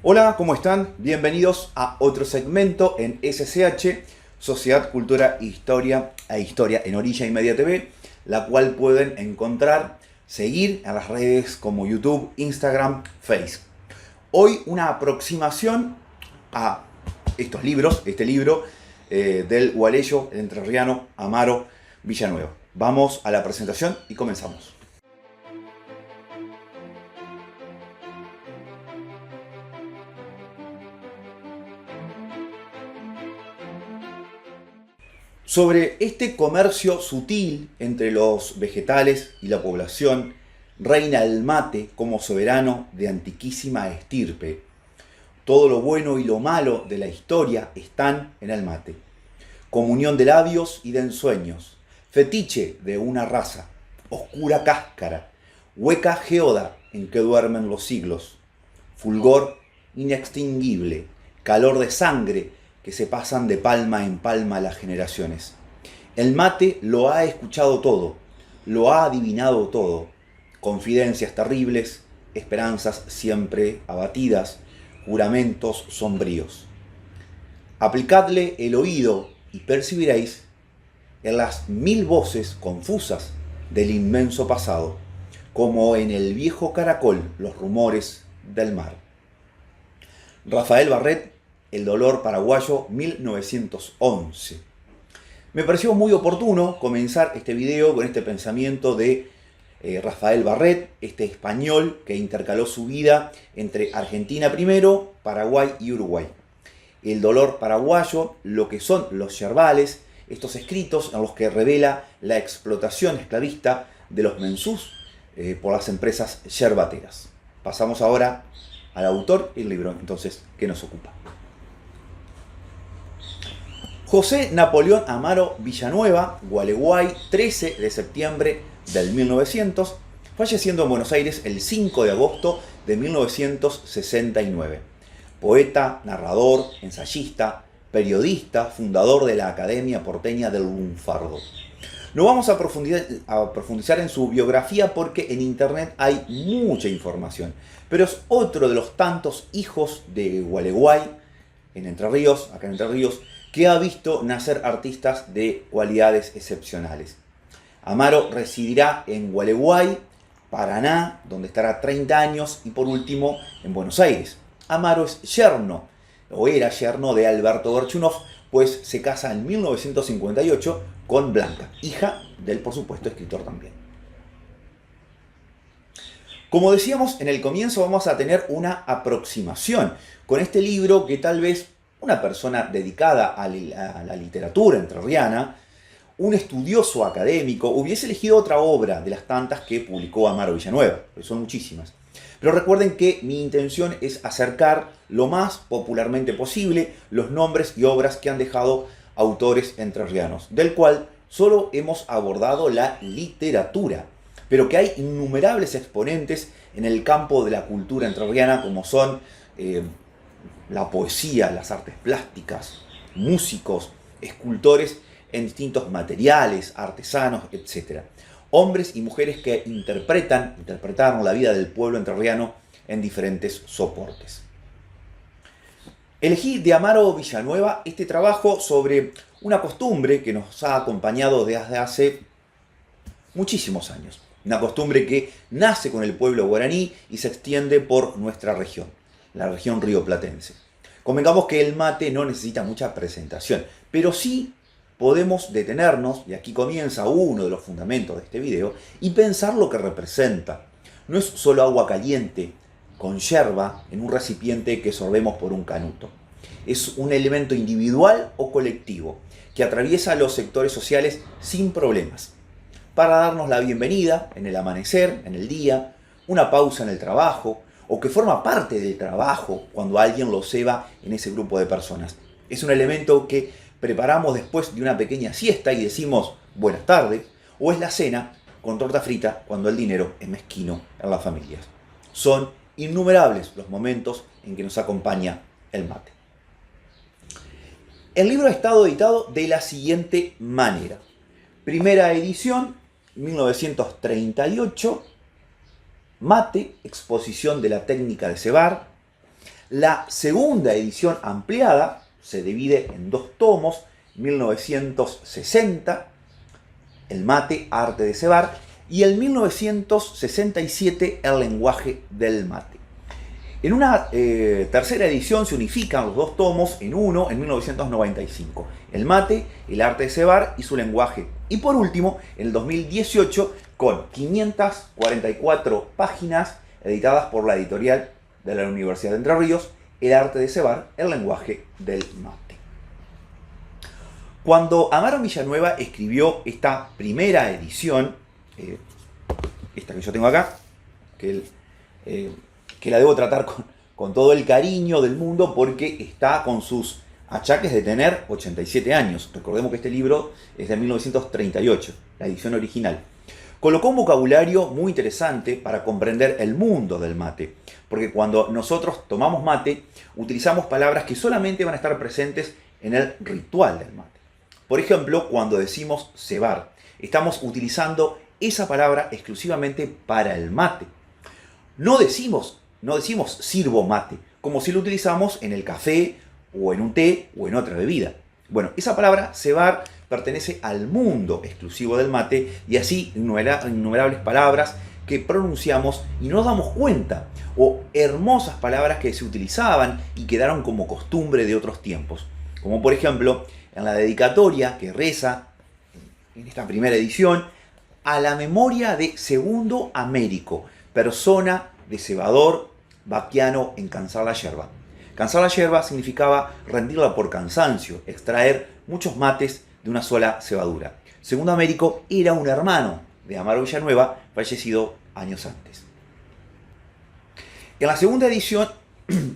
Hola, ¿cómo están? Bienvenidos a otro segmento en SCH, Sociedad, Cultura e Historia en Orilla y Media TV, la cual pueden encontrar, seguir en las redes como YouTube, Instagram, Facebook. Hoy una aproximación a estos libros, este libro del gualeyo, el entrerriano Amaro Villanueva. Vamos a la presentación y comenzamos. Sobre este comercio sutil entre los vegetales y la población, reina el mate como soberano de antiquísima estirpe. Todo lo bueno y lo malo de la historia están en el mate. Comunión de labios y de ensueños, fetiche de una raza, oscura cáscara, hueca geoda en que duermen los siglos, fulgor inextinguible, calor de sangre que se pasan de palma en palma las generaciones. El mate lo ha escuchado todo, lo ha adivinado todo, confidencias terribles, esperanzas siempre abatidas, juramentos sombríos. Aplicadle el oído y percibiréis en las mil voces confusas del inmenso pasado, como en el viejo caracol los rumores del mar. Rafael Barret, El dolor paraguayo, 1911. Me pareció muy oportuno comenzar este video con este pensamiento de Rafael Barret, este español que intercaló su vida entre Argentina primero, Paraguay y Uruguay. El dolor paraguayo, lo que son los yerbales, estos escritos en los que revela la explotación esclavista de los mensús por las empresas yerbateras. Pasamos ahora al autor y el libro, entonces, que nos ocupa. José Napoleón Amaro Villanueva, Gualeguay, 13 de septiembre del 1900, falleciendo en Buenos Aires el 5 de agosto de 1969. Poeta, narrador, ensayista, periodista, fundador de la Academia Porteña del Lunfardo. No vamos a profundizar en su biografía porque en internet hay mucha información, pero es otro de los tantos hijos de Gualeguay, en Entre Ríos, acá en Entre Ríos, que ha visto nacer artistas de cualidades excepcionales. Amaro residirá en Gualeguay, Paraná, donde estará 30 años, y por último en Buenos Aires. Amaro es yerno, o era yerno de Alberto Gorchunov, pues se casa en 1958 con Blanca, hija del, por supuesto, escritor también. Como decíamos en el comienzo, vamos a tener una aproximación con este libro que tal vez una persona dedicada a la literatura entrerriana, un estudioso académico, hubiese elegido otra obra de las tantas que publicó Amaro Villanueva, que son muchísimas. Pero recuerden que mi intención es acercar lo más popularmente posible los nombres y obras que han dejado autores entrerrianos, del cual solo hemos abordado la literatura, pero que hay innumerables exponentes en el campo de la cultura entrerriana, como son la poesía, las artes plásticas, músicos, escultores en distintos materiales, artesanos, etc. Hombres y mujeres que interpretaron la vida del pueblo entrerriano en diferentes soportes. Elegí de Amaro Villanueva este trabajo sobre una costumbre que nos ha acompañado desde hace muchísimos años. Una costumbre que nace con el pueblo guaraní y se extiende por nuestra región, la región rioplatense. Convengamos que el mate no necesita mucha presentación, pero sí podemos detenernos, y aquí comienza uno de los fundamentos de este video, y pensar lo que representa. No es solo agua caliente con yerba en un recipiente que sorbemos por un canuto. Es un elemento individual o colectivo que atraviesa los sectores sociales sin problemas, para darnos la bienvenida en el amanecer, en el día, una pausa en el trabajo, o que forma parte del trabajo cuando alguien lo ceba en ese grupo de personas. Es un elemento que preparamos después de una pequeña siesta y decimos buenas tardes, o es la cena con torta frita cuando el dinero es mezquino en las familias. Son innumerables los momentos en que nos acompaña el mate. El libro ha estado editado de la siguiente manera. Primera edición, 1938, Mate, exposición de la técnica de cebar. La segunda edición ampliada se divide en dos tomos, 1960, El mate, arte de cebar, y el 1967, El lenguaje del mate. En una tercera edición se unifican los dos tomos en uno en 1995. El mate, el arte de cebar y su lenguaje. Y por último, en el 2018, con 544 páginas editadas por la editorial de la Universidad de Entre Ríos, El arte de cebar, el lenguaje del mate. Cuando Amaro Villanueva escribió esta primera edición, esta que yo tengo acá, que la debo tratar con todo el cariño del mundo porque está con sus achaques de tener 87 años. Recordemos que este libro es de 1938, la edición original. Colocó un vocabulario muy interesante para comprender el mundo del mate, porque cuando nosotros tomamos mate, utilizamos palabras que solamente van a estar presentes en el ritual del mate. Por ejemplo, cuando decimos cebar, estamos utilizando esa palabra exclusivamente para el mate. No decimos sirvo mate, como si lo utilizamos en el café o en un té o en otra bebida. Bueno, esa palabra cebar pertenece al mundo exclusivo del mate y así innumerables palabras que pronunciamos y no nos damos cuenta, o hermosas palabras que se utilizaban y quedaron como costumbre de otros tiempos. Como por ejemplo, en la dedicatoria que reza en esta primera edición, a la memoria de Segundo Américo, persona de cebador vaquiano en cansar la yerba. Cansar la yerba significaba rendirla por cansancio, extraer muchos mates de una sola cebadura. Segundo Américo era un hermano de Amaro Villanueva, fallecido años antes. En la segunda edición,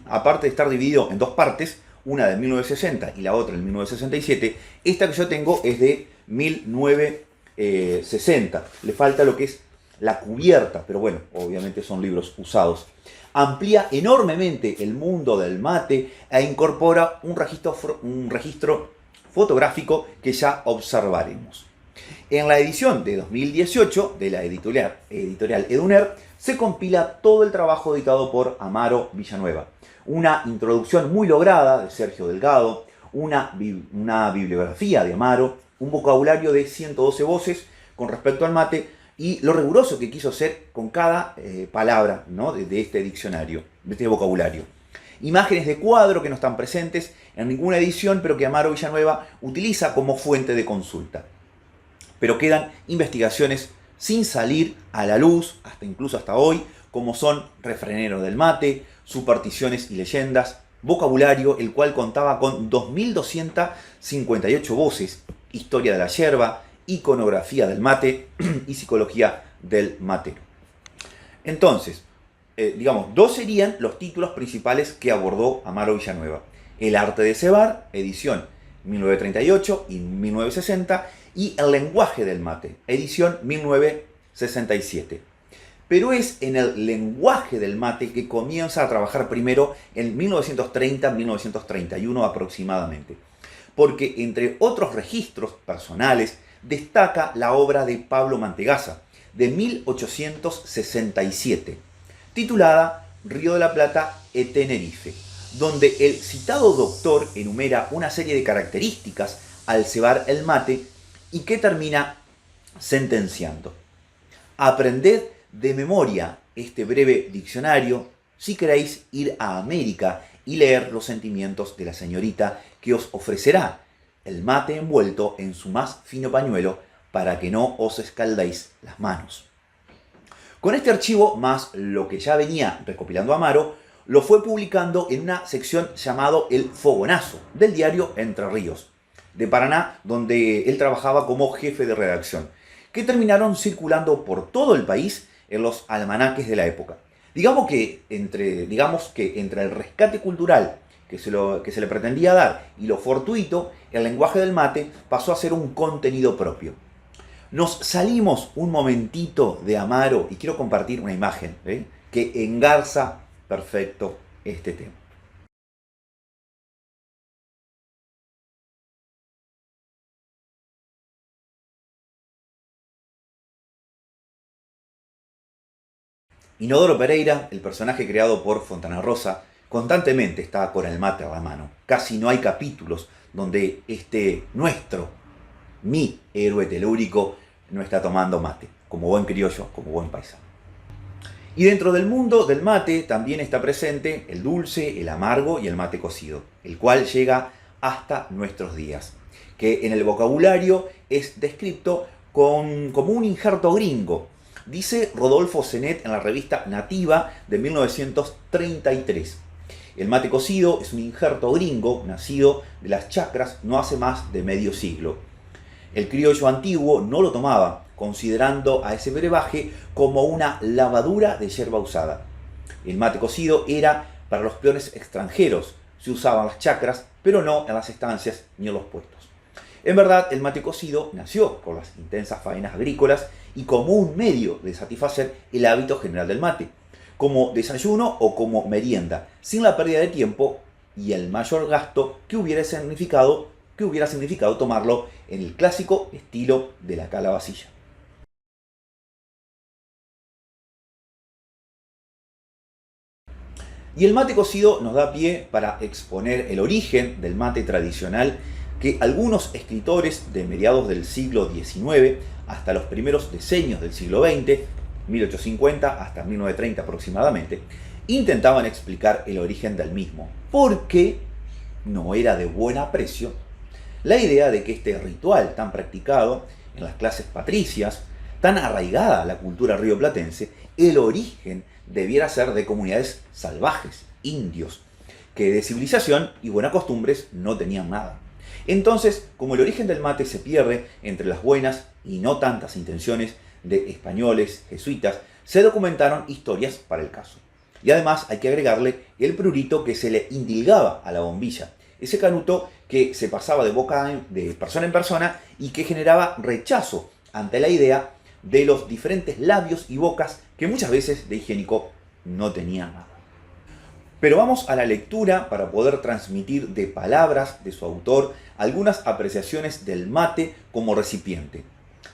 aparte de estar dividido en dos partes, una de 1960 y la otra de 1967, esta que yo tengo es de 1960. Le falta lo que es la cubierta, pero bueno, obviamente son libros usados. Amplía enormemente el mundo del mate e incorpora un registro fotográfico que ya observaremos. En la edición de 2018 de la editorial Eduner se compila todo el trabajo editado por Amaro Villanueva. Una introducción muy lograda de Sergio Delgado, una bibliografía de Amaro, un vocabulario de 112 voces con respecto al mate y lo riguroso que quiso ser con cada palabra, ¿no?, de este diccionario, de este vocabulario. Imágenes de cuadro que no están presentes en ninguna edición, pero que Amaro Villanueva utiliza como fuente de consulta. Pero quedan investigaciones sin salir a la luz, incluso hasta hoy, como son Refranero del mate, Supersticiones y leyendas, vocabulario el cual contaba con 2.258 voces, Historia de la yerba, Iconografía del mate y Psicología del matero. Entonces, dos serían los títulos principales que abordó Amaro Villanueva. El arte de cebar, edición 1938 y 1960, y El lenguaje del mate, edición 1967. Pero es en el lenguaje del mate que comienza a trabajar primero en 1930-1931 aproximadamente. Porque entre otros registros personales destaca la obra de Pablo Mantegazza, de 1867, titulada Río de la Plata e Tenerife, donde el citado doctor enumera una serie de características al cebar el mate y que termina sentenciando: aprended de memoria este breve diccionario si queréis ir a América y leer los sentimientos de la señorita que os ofrecerá el mate envuelto en su más fino pañuelo para que no os escaldéis las manos. Con este archivo, más lo que ya venía recopilando Amaro, lo fue publicando en una sección llamado El Fogonazo del diario Entre Ríos, de Paraná, donde él trabajaba como jefe de redacción, que terminaron circulando por todo el país en los almanaques de la época. Digamos que entre el rescate cultural que se le pretendía dar y lo fortuito, el lenguaje del mate pasó a ser un contenido propio. Nos salimos un momentito de Amaro y quiero compartir una imagen que engarza perfecto este tema. Inodoro Pereira, el personaje creado por Fontana Rosa, constantemente está con el mate a la mano. Casi no hay capítulos donde mi héroe telúrico, no está tomando mate, como buen criollo, como buen paisano. Y dentro del mundo del mate también está presente el dulce, el amargo y el mate cocido, el cual llega hasta nuestros días, que en el vocabulario es descrito como un injerto gringo. Dice Rodolfo Zenet en la revista Nativa de 1933. El mate cocido es un injerto gringo nacido de las chacras no hace más de medio siglo. El criollo antiguo no lo tomaba, considerando a ese brebaje como una lavadura de yerba usada. El mate cocido era para los peones extranjeros, se usaban las chacras, pero no en las estancias ni en los puestos. En verdad, el mate cocido nació con las intensas faenas agrícolas y como un medio de satisfacer el hábito general del mate, como desayuno o como merienda, sin la pérdida de tiempo y el mayor gasto que hubiera significado tomarlo en el clásico estilo de la calabacilla. Y el mate cocido nos da pie para exponer el origen del mate tradicional que algunos escritores de mediados del siglo XIX hasta los primeros decenios del siglo XX, 1850 hasta 1930 aproximadamente, intentaban explicar el origen del mismo, porque no era de buen aprecio la idea de que este ritual tan practicado en las clases patricias, tan arraigada a la cultura rioplatense, el origen debiera ser de comunidades salvajes, indios, que de civilización y buenas costumbres no tenían nada. Entonces, como el origen del mate se pierde entre las buenas y no tantas intenciones de españoles, jesuitas, se documentaron historias para el caso. Y además hay que agregarle el prurito que se le indilgaba a la bombilla, ese canuto que se pasaba de persona en persona y que generaba rechazo ante la idea de los diferentes labios y bocas que muchas veces de higiénico no tenían nada. Pero vamos a la lectura para poder transmitir de palabras de su autor algunas apreciaciones del mate como recipiente.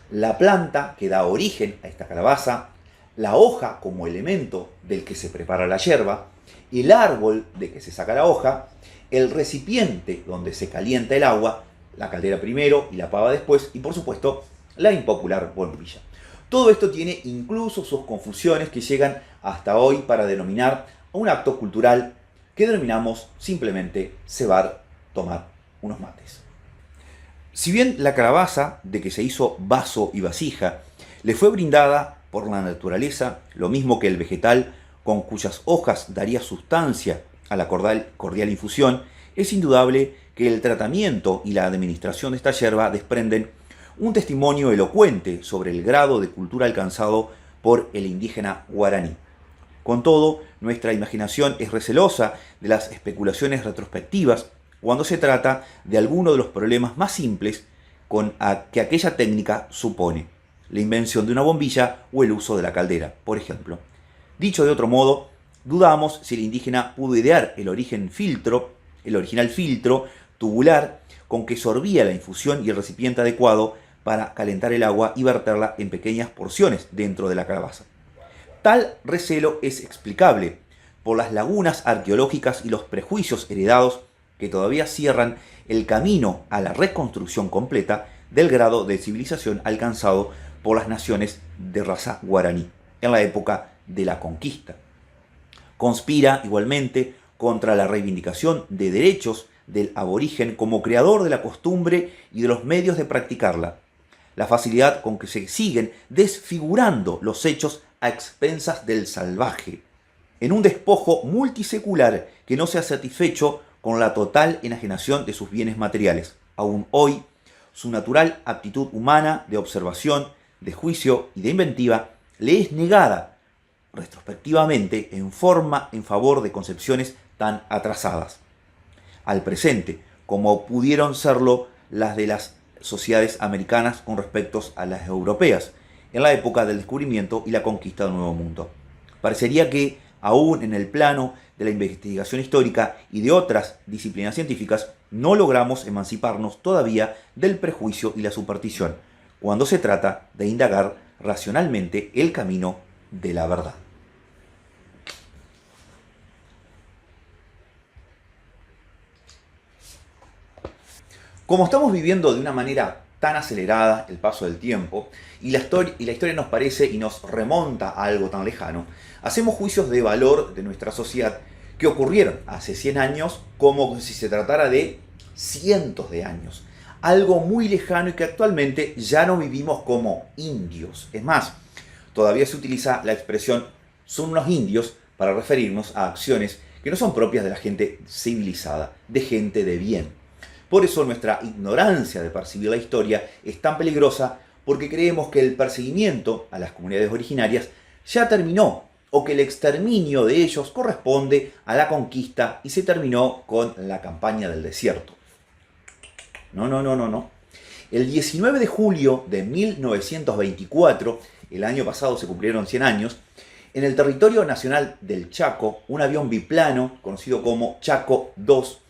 La planta que da origen a esta calabaza, la hoja como elemento del que se prepara la yerba, el árbol de que se saca la hoja, el recipiente donde se calienta el agua, la caldera primero y la pava después, y por supuesto la impopular bombilla. Todo esto tiene incluso sus confusiones que llegan hasta hoy para denominar a un acto cultural que denominamos simplemente cebar, tomar unos mates. Si bien la calabaza, de que se hizo vaso y vasija, le fue brindada por la naturaleza, lo mismo que el vegetal con cuyas hojas daría sustancia a la cordial infusión, es indudable que el tratamiento y la administración de esta yerba desprenden un testimonio elocuente sobre el grado de cultura alcanzado por el indígena guaraní. Con todo, nuestra imaginación es recelosa de las especulaciones retrospectivas cuando se trata de alguno de los problemas más simples que aquella técnica supone, la invención de una bombilla o el uso de la caldera, por ejemplo. Dicho de otro modo, dudamos si el indígena pudo idear el original filtro tubular con que sorbía la infusión y el recipiente adecuado para calentar el agua y verterla en pequeñas porciones dentro de la calabaza. Tal recelo es explicable por las lagunas arqueológicas y los prejuicios heredados que todavía cierran el camino a la reconstrucción completa del grado de civilización alcanzado por las naciones de raza guaraní en la época de la conquista. Conspira igualmente contra la reivindicación de derechos del aborigen como creador de la costumbre y de los medios de practicarla, la facilidad con que se siguen desfigurando los hechos a expensas del salvaje, en un despojo multisecular que no se ha satisfecho con la total enajenación de sus bienes materiales. Aún hoy, su natural aptitud humana de observación, de juicio y de inventiva le es negada retrospectivamente en favor de concepciones tan atrasadas al presente, como pudieron serlo las de las sociedades americanas con respecto a las europeas, en la época del descubrimiento y la conquista del Nuevo Mundo. Parecería que, aún en el plano de la investigación histórica y de otras disciplinas científicas, no logramos emanciparnos todavía del prejuicio y la superstición, cuando se trata de indagar racionalmente el camino de la verdad. Como estamos viviendo de una manera tan acelerada el paso del tiempo y la historia nos parece y nos remonta a algo tan lejano, hacemos juicios de valor de nuestra sociedad que ocurrieron hace 100 años como si se tratara de cientos de años. Algo muy lejano y que actualmente ya no vivimos como indios. Es más, todavía se utiliza la expresión son unos indios para referirnos a acciones que no son propias de la gente civilizada, de gente de bien. Por eso nuestra ignorancia de percibir la historia es tan peligrosa, porque creemos que el perseguimiento a las comunidades originarias ya terminó, o que el exterminio de ellos corresponde a la conquista y se terminó con la campaña del desierto. No. El 19 de julio de 1924, el año pasado se cumplieron 100 años, en el territorio nacional del Chaco, un avión biplano, conocido como Chaco 2,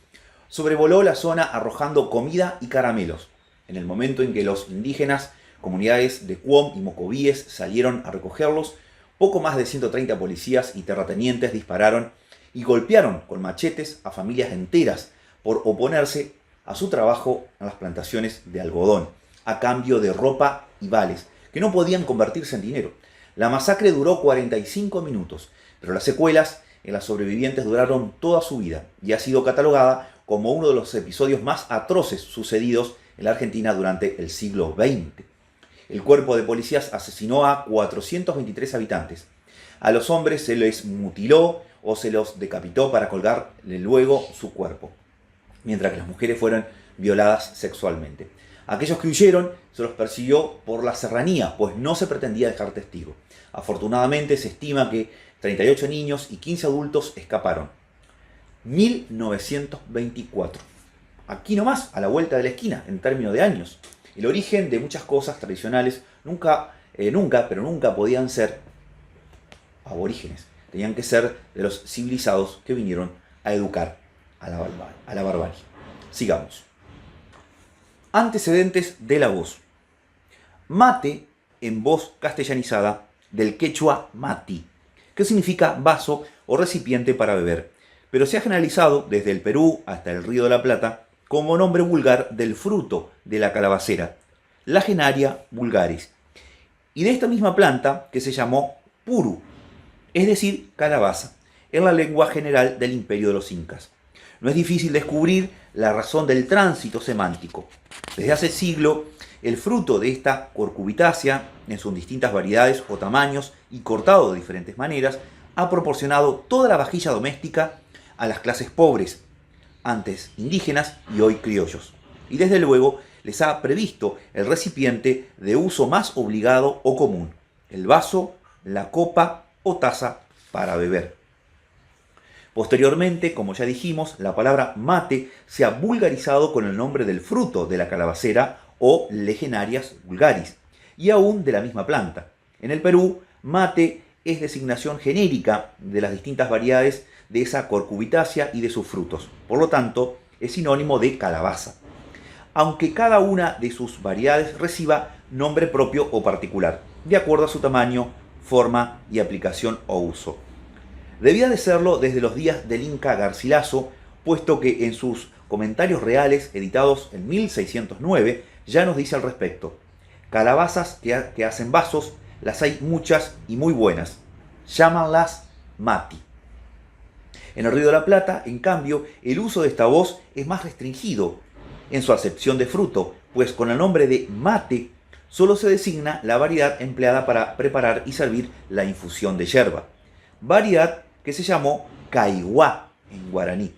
sobrevoló la zona arrojando comida y caramelos. En el momento en que los indígenas, comunidades de Cuom y Mocovíes salieron a recogerlos, poco más de 130 policías y terratenientes dispararon y golpearon con machetes a familias enteras por oponerse a su trabajo en las plantaciones de algodón, a cambio de ropa y vales, que no podían convertirse en dinero. La masacre duró 45 minutos, pero las secuelas en las sobrevivientes duraron toda su vida y ha sido catalogada como uno de los episodios más atroces sucedidos en la Argentina durante el siglo XX. El cuerpo de policías asesinó a 423 habitantes. A los hombres se les mutiló o se los decapitó para colgarle luego su cuerpo, mientras que las mujeres fueron violadas sexualmente. Aquellos que huyeron se los persiguió por la serranía, pues no se pretendía dejar testigo. Afortunadamente se estima que 38 niños y 15 adultos escaparon. 1924. Aquí nomás, a la vuelta de la esquina, en términos de años. El origen de muchas cosas tradicionales nunca podían ser aborígenes. Tenían que ser de los civilizados que vinieron a educar a la barbarie. Sigamos. Antecedentes de la voz. Mate, en voz castellanizada, del quechua mati, que significa vaso o recipiente para beber, pero se ha generalizado desde el Perú hasta el Río de la Plata como nombre vulgar del fruto de la calabacera, Lagenaria vulgaris, y de esta misma planta que se llamó puru, es decir, calabaza, en la lengua general del imperio de los incas. No es difícil descubrir la razón del tránsito semántico. Desde hace siglo, el fruto de esta cucurbitaceae, en sus distintas variedades o tamaños y cortado de diferentes maneras, ha proporcionado toda la vajilla doméstica a las clases pobres, antes indígenas y hoy criollos. Y desde luego les ha previsto el recipiente de uso más obligado o común, el vaso, la copa o taza para beber. Posteriormente, como ya dijimos, la palabra mate se ha vulgarizado con el nombre del fruto de la calabacera o Lagenarias vulgaris, y aún de la misma planta. En el Perú, mate es designación genérica de las distintas variedades de esa cucurbitaceae y de sus frutos. Por lo tanto, es sinónimo de calabaza, aunque cada una de sus variedades reciba nombre propio o particular, de acuerdo a su tamaño, forma y aplicación o uso. Debía de serlo desde los días del Inca Garcilaso, puesto que en sus comentarios reales, editados en 1609, ya nos dice al respecto: calabazas que hacen vasos, las hay muchas y muy buenas, llámanlas mati. En el Río de la Plata, en cambio, el uso de esta voz es más restringido en su acepción de fruto, pues con el nombre de mate solo se designa la variedad empleada para preparar y servir la infusión de yerba, variedad que se llamó caiguá en guaraní.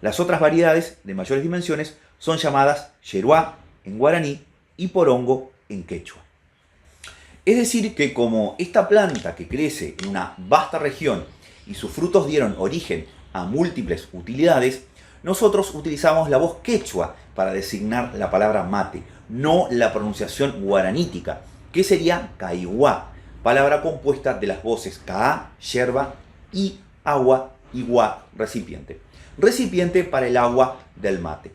Las otras variedades de mayores dimensiones son llamadas yeruá en guaraní y porongo en quechua. Es decir, que como esta planta que crece en una vasta región y sus frutos dieron origen a múltiples utilidades, nosotros utilizamos la voz quechua para designar la palabra mate, no la pronunciación guaranítica, que sería caiguá, palabra compuesta de las voces caá, yerba, y agua, iguá, recipiente. Recipiente para el agua del mate.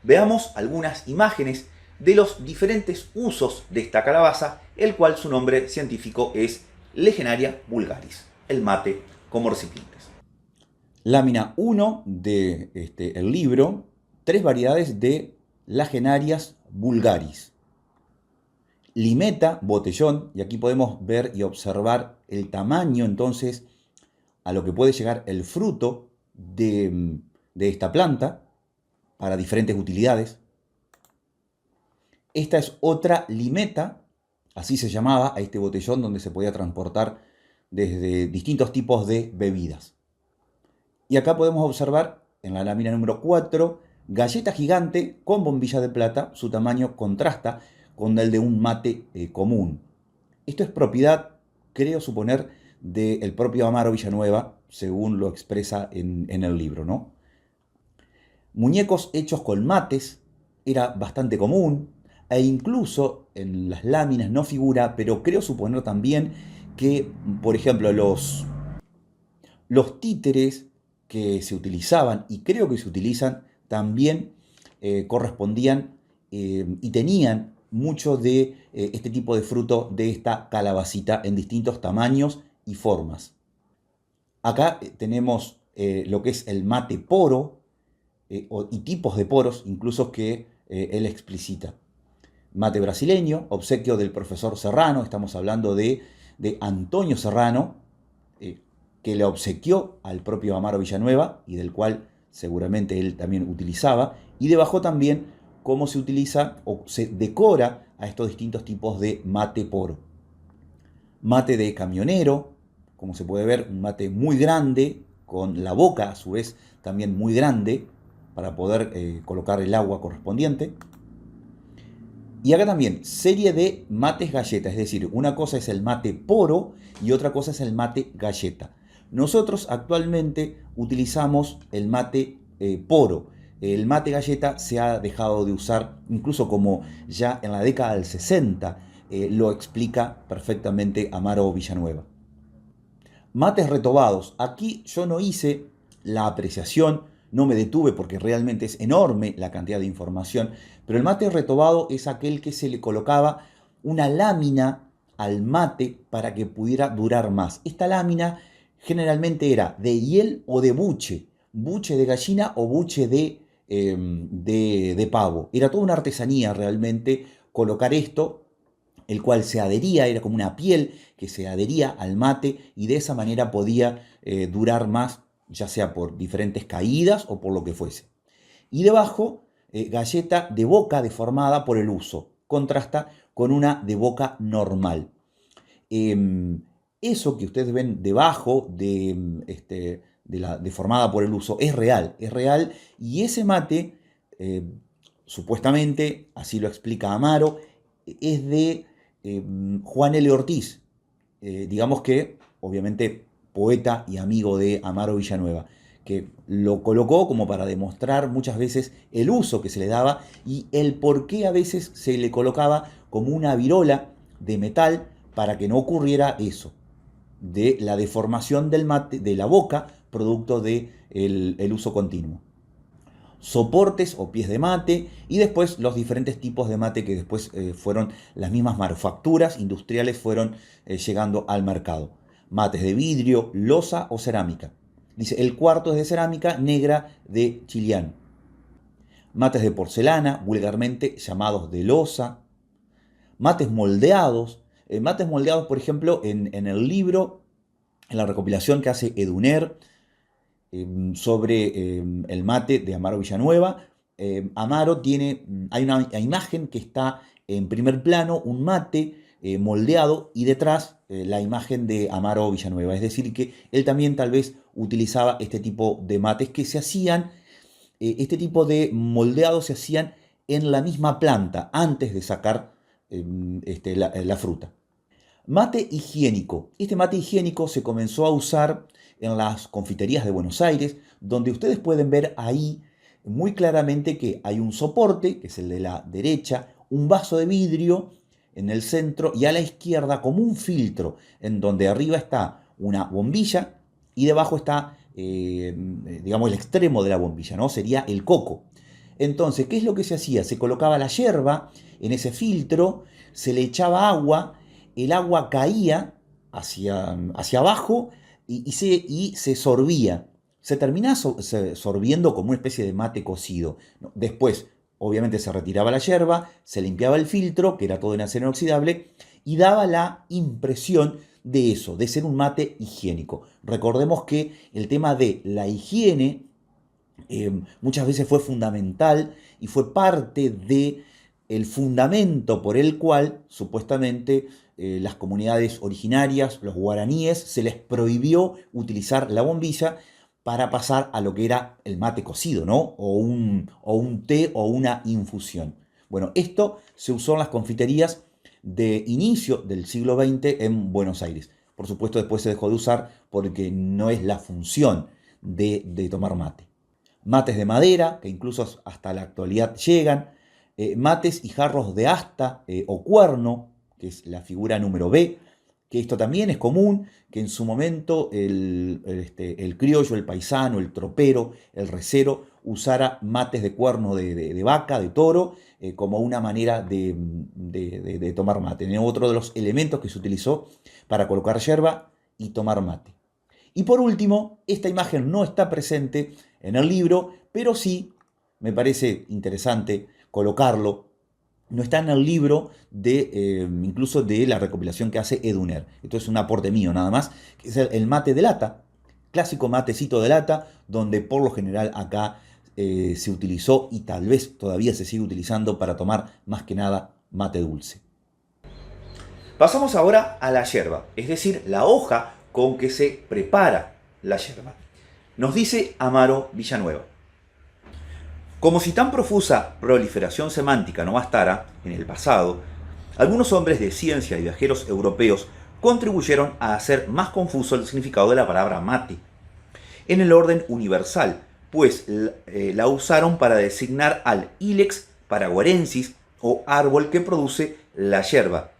Veamos algunas imágenes de los diferentes usos de esta calabaza, el cual su nombre científico es Lagenaria vulgaris, el mate como recipientes. Lámina 1 del libro, 3 variedades de Lagenarias vulgaris. Limeta, botellón, y aquí podemos ver y observar el tamaño entonces a lo que puede llegar el fruto de esta planta para diferentes utilidades. Esta es otra limeta, así se llamaba a este botellón donde se podía transportar desde distintos tipos de bebidas. Y acá podemos observar en la lámina número 4, galleta gigante con bombilla de plata, su tamaño contrasta con el de un mate común. Esto es propiedad, creo suponer, del propio Amaro Villanueva, según lo expresa en el libro, ¿no? Muñecos hechos con mates era bastante común, e incluso en las láminas no figura, pero creo suponer también que, por ejemplo, los títeres que se utilizaban, y creo que se utilizan, también correspondían y tenían mucho de este tipo de fruto de esta calabacita en distintos tamaños y formas. Acá tenemos lo que es el mate poro y tipos de poros, incluso que él explicita. Mate brasileño, obsequio del profesor Serrano, estamos hablando de Antonio Serrano, que le obsequió al propio Amaro Villanueva y del cual seguramente él también utilizaba, y debajo también cómo se utiliza o se decora a estos distintos tipos de mate poro. Mate de camionero, como se puede ver, un mate muy grande, con la boca a su vez también muy grande, para poder colocar el agua correspondiente. Y acá también, serie de mates galleta, es decir, una cosa es el mate poro y otra cosa es el mate galleta. Nosotros actualmente utilizamos el mate poro. El mate galleta se ha dejado de usar, incluso como ya en la década del 60 lo explica perfectamente Amaro Villanueva. Mates retobados. Aquí yo no hice la apreciación, no me detuve porque realmente es enorme la cantidad de información, pero el mate retobado es aquel que se le colocaba una lámina al mate para que pudiera durar más. Esta lámina generalmente era de hiel o de buche, buche de gallina o buche de pavo. Era toda una artesanía realmente colocar esto, el cual se adhería, era como una piel que se adhería al mate y de esa manera podía durar más, ya sea por diferentes caídas o por lo que fuese. Y debajo, galleta de boca deformada por el uso, contrasta con una de boca normal. Eso que ustedes ven debajo de la deformada por el uso es real, y ese mate, supuestamente, así lo explica Amaro, es de Juan L. Ortiz, digamos que obviamente poeta y amigo de Amaro Villanueva, que lo colocó como para demostrar muchas veces el uso que se le daba y el por qué a veces se le colocaba como una virola de metal para que no ocurriera eso, de la deformación del mate, de la boca, producto del el uso continuo. Soportes o pies de mate y después los diferentes tipos de mate que después fueron las mismas manufacturas industriales fueron llegando al mercado. Mates de vidrio, loza o cerámica. Dice, el cuarto es de cerámica negra de Chillán. Mates de porcelana, vulgarmente llamados de loza. Mates moldeados. Mates moldeados, por ejemplo, en el libro, en la recopilación que hace Eduner, sobre el mate de Amaro Villanueva. Amaro hay una imagen que está en primer plano, un mate moldeado y detrás la imagen de Amaro Villanueva. Es decir, que él también tal vez utilizaba este tipo de mates que se hacían, este tipo de moldeados se hacían en la misma planta antes de sacar la fruta. Mate higiénico. Este mate higiénico se comenzó a usar en las confiterías de Buenos Aires, donde ustedes pueden ver ahí muy claramente que hay un soporte, que es el de la derecha, un vaso de vidrio en el centro y a la izquierda como un filtro, en donde arriba está una bombilla y debajo está, digamos, el extremo de la bombilla, ¿no? Sería el coco. Entonces, ¿qué es lo que se hacía? Se colocaba la yerba en ese filtro, se le echaba agua, el agua caía hacia abajo y se sorbía. Se termina sorbiendo como una especie de mate cocido. Después, Obviamente se retiraba la yerba, se limpiaba el filtro, que era todo en acero inoxidable, y daba la impresión de eso, de ser un mate higiénico. Recordemos que el tema de la higiene muchas veces fue fundamental y fue parte de el fundamento por el cual supuestamente las comunidades originarias, los guaraníes, se les prohibió utilizar la bombilla para pasar a lo que era el mate cocido, ¿no? O un té o una infusión. Bueno, esto se usó en las confiterías de inicio del siglo XX en Buenos Aires. Por supuesto, después se dejó de usar porque no es la función de tomar mate. Mates de madera, que incluso hasta la actualidad llegan, mates y jarros de asta o cuerno, que es la figura número B, que esto también es común, que en su momento el criollo, el paisano, el tropero, el recero, usara mates de cuerno de vaca, de toro, como una manera de tomar mate. Era otro de los elementos que se utilizó para colocar yerba y tomar mate. Y por último, esta imagen no está presente en el libro, pero sí me parece interesante colocarlo. No está en el libro incluso de la recopilación que hace Eduner. Esto es un aporte mío nada más, que es el mate de lata, clásico matecito de lata, donde por lo general acá se utilizó y tal vez todavía se sigue utilizando para tomar más que nada mate dulce. Pasamos ahora a la yerba, es decir, la hoja con que se prepara la yerba. Nos dice Amaro Villanueva: como si tan profusa proliferación semántica no bastara, en el pasado, algunos hombres de ciencia y viajeros europeos contribuyeron a hacer más confuso el significado de la palabra mate, en el orden universal, pues la usaron para designar al Ilex paraguarensis o árbol que produce la yerba,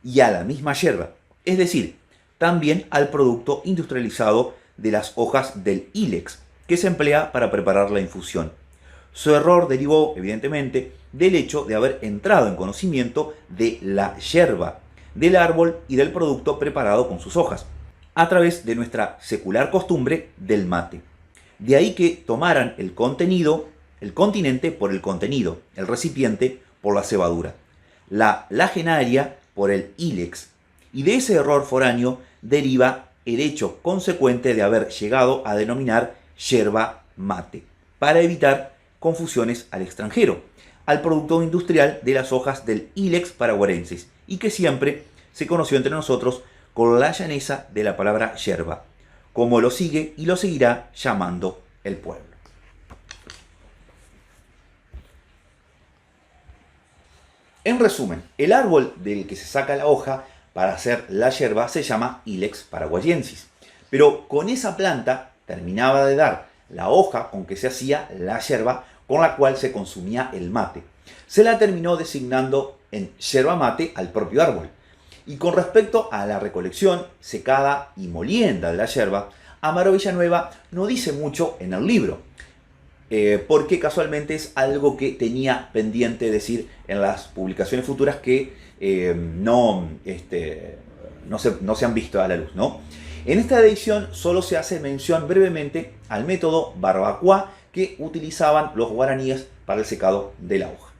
y a la misma yerba, es decir, también al producto industrializado de las hojas del Ilex, que se emplea para preparar la infusión. Su error derivó, evidentemente, del hecho de haber entrado en conocimiento de la yerba, del árbol y del producto preparado con sus hojas, a través de nuestra secular costumbre del mate. De ahí que tomaran el continente por el contenido, el recipiente por la cebadura, la lagenaria por el ílex, y de ese error foráneo deriva el hecho consecuente de haber llegado a denominar yerba mate, para evitar confusiones al extranjero, al producto industrial de las hojas del Ilex paraguarensis, y que siempre se conoció entre nosotros con la llaneza de la palabra yerba, como lo sigue y lo seguirá llamando el pueblo. En resumen, el árbol del que se saca la hoja para hacer la yerba se llama Ilex paraguayensis, pero con esa planta terminaba de dar la hoja con que se hacía la yerba con la cual se consumía el mate. Se la terminó designando en yerba mate al propio árbol. Y con respecto a la recolección, secada y molienda de la yerba, Amaro Villanueva no dice mucho en el libro, porque casualmente es algo que tenía pendiente decir en las publicaciones futuras que no se han visto a la luz, ¿no? En esta edición solo se hace mención brevemente al método barbacoa que utilizaban los guaraníes para el secado de la hoja.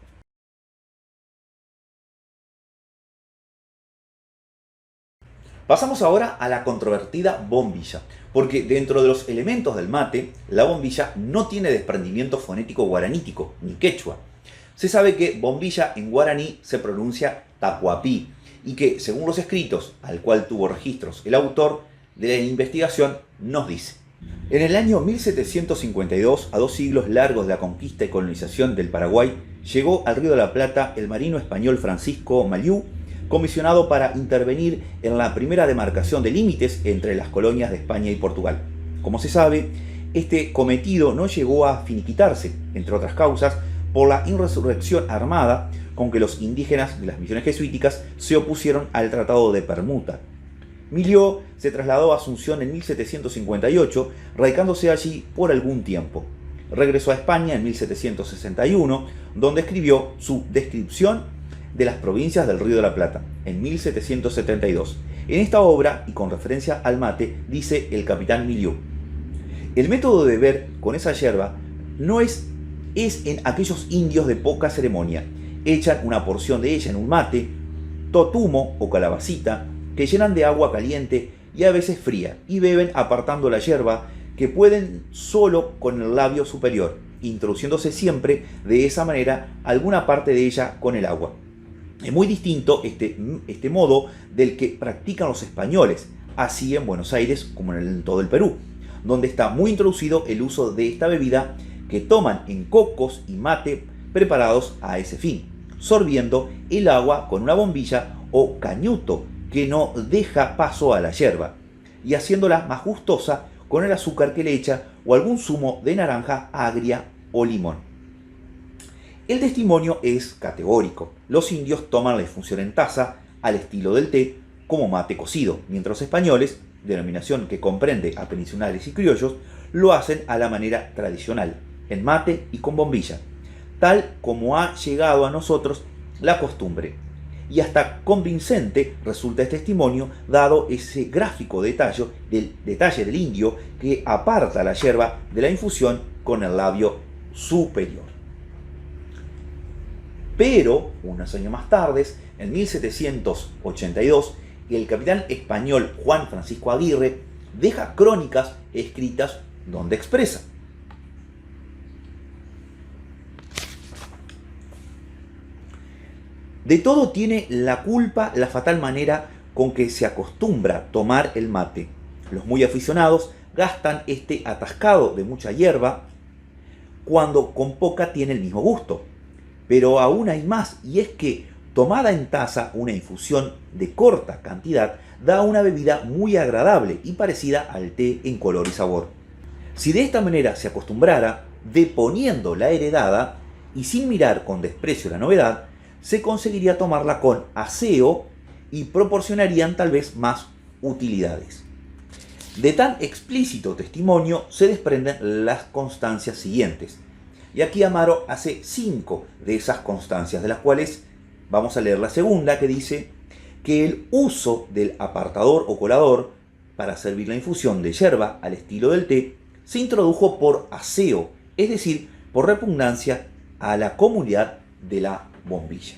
Pasamos ahora a la controvertida bombilla, porque dentro de los elementos del mate, la bombilla no tiene desprendimiento fonético guaranítico, ni quechua. Se sabe que bombilla en guaraní se pronuncia tacuapí, y que, según los escritos al cual tuvo registros el autor de la investigación, nos dice: en el año 1752, a 2 siglos largos de la conquista y colonización del Paraguay, llegó al Río de la Plata el marino español Francisco Mallieu, comisionado para intervenir en la primera demarcación de límites entre las colonias de España y Portugal. Como se sabe, este cometido no llegó a finiquitarse, entre otras causas, por la insurrección armada con que los indígenas de las misiones jesuíticas se opusieron al Tratado de Permuta. Mallieu se trasladó a Asunción en 1758, radicándose allí por algún tiempo. Regresó a España en 1761, donde escribió su Descripción de las provincias del Río de la Plata, en 1772. En esta obra, y con referencia al mate, dice el capitán Mallieu: el método de beber con esa yerba no es es en aquellos indios de poca ceremonia. Echan una porción de ella en un mate, totumo o calabacita, que llenan de agua caliente y a veces fría, y beben apartando la yerba, que pueden solo con el labio superior, introduciéndose siempre de esa manera alguna parte de ella con el agua. Es muy distinto este modo del que practican los españoles, así en Buenos Aires como en todo el Perú, donde está muy introducido el uso de esta bebida que toman en cocos y mate preparados a ese fin, sorbiendo el agua con una bombilla o cañuto que no deja paso a la yerba, y haciéndola más gustosa con el azúcar que le echa o algún zumo de naranja agria o limón. El testimonio es categórico. Los indios toman la infusión en taza, al estilo del té, como mate cocido, mientras los españoles, denominación que comprende a peninsulales y criollos, lo hacen a la manera tradicional, en mate y con bombilla, tal como ha llegado a nosotros la costumbre. Y hasta convincente resulta este testimonio, dado ese gráfico detalle del indio que aparta la yerba de la infusión con el labio superior. Pero, unos años más tarde, en 1782, el capitán español Juan Francisco Aguirre deja crónicas escritas donde expresa: de todo tiene la culpa la fatal manera con que se acostumbra tomar el mate. Los muy aficionados gastan este atascado de mucha hierba cuando con poca tiene el mismo gusto. Pero aún hay más, y es que tomada en taza una infusión de corta cantidad da una bebida muy agradable y parecida al té en color y sabor. Si de esta manera se acostumbrara, deponiendo la heredada y sin mirar con desprecio la novedad, se conseguiría tomarla con aseo y proporcionarían tal vez más utilidades. De tan explícito testimonio se desprenden las constancias siguientes. Y aquí Amaro hace 5 de esas constancias, de las cuales vamos a leer la segunda, que dice que el uso del apartador o colador para servir la infusión de yerba al estilo del té se introdujo por aseo, es decir, por repugnancia a la comodidad de la bombilla.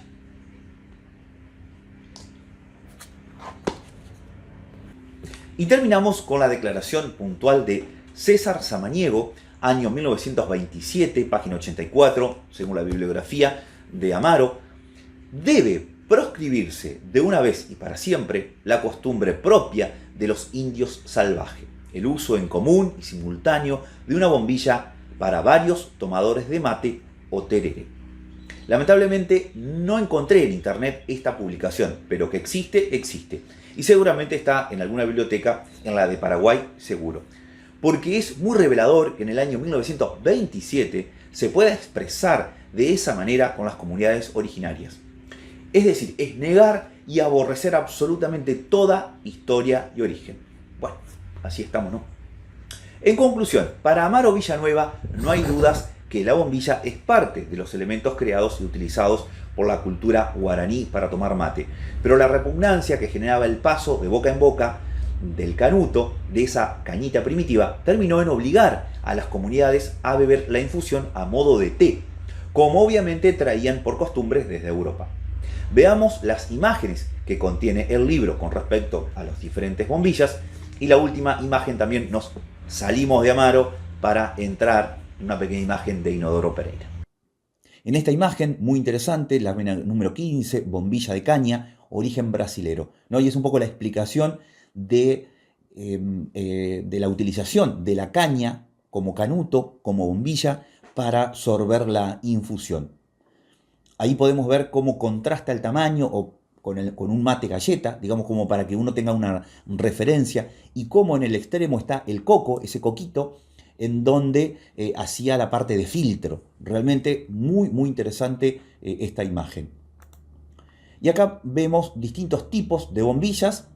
Y terminamos con la declaración puntual de César Samaniego, año 1927, página 84, según la bibliografía de Amaro: debe proscribirse de una vez y para siempre la costumbre propia de los indios salvajes, el uso en común y simultáneo de una bombilla para varios tomadores de mate o tereré. Lamentablemente no encontré en internet esta publicación, pero que existe, existe. Y seguramente está en alguna biblioteca, en la de Paraguay seguro. Porque es muy revelador que en el año 1927 se pueda expresar de esa manera con las comunidades originarias. Es decir, es negar y aborrecer absolutamente toda historia y origen. Bueno, así estamos, ¿no? En conclusión, para Amaro Villanueva no hay dudas que la bombilla es parte de los elementos creados y utilizados por la cultura guaraní para tomar mate. Pero la repugnancia que generaba el paso de boca en boca del canuto, de esa cañita primitiva, terminó en obligar a las comunidades a beber la infusión a modo de té, como obviamente traían por costumbres desde Europa. Veamos las imágenes que contiene el libro con respecto a las diferentes bombillas, y la última imagen también nos salimos de Amaro para entrar en una pequeña imagen de Inodoro Pereira. En esta imagen, muy interesante, la número 15, bombilla de caña, origen brasilero, ¿no? Y es un poco la explicación de la utilización de la caña como canuto, como bombilla, para sorber la infusión. Ahí podemos ver cómo contrasta el tamaño o con un mate galleta, digamos, como para que uno tenga una referencia, y cómo en el extremo está el coco, ese coquito, en donde hacía la parte de filtro. Realmente muy, muy interesante esta imagen. Y acá vemos distintos tipos de bombillas,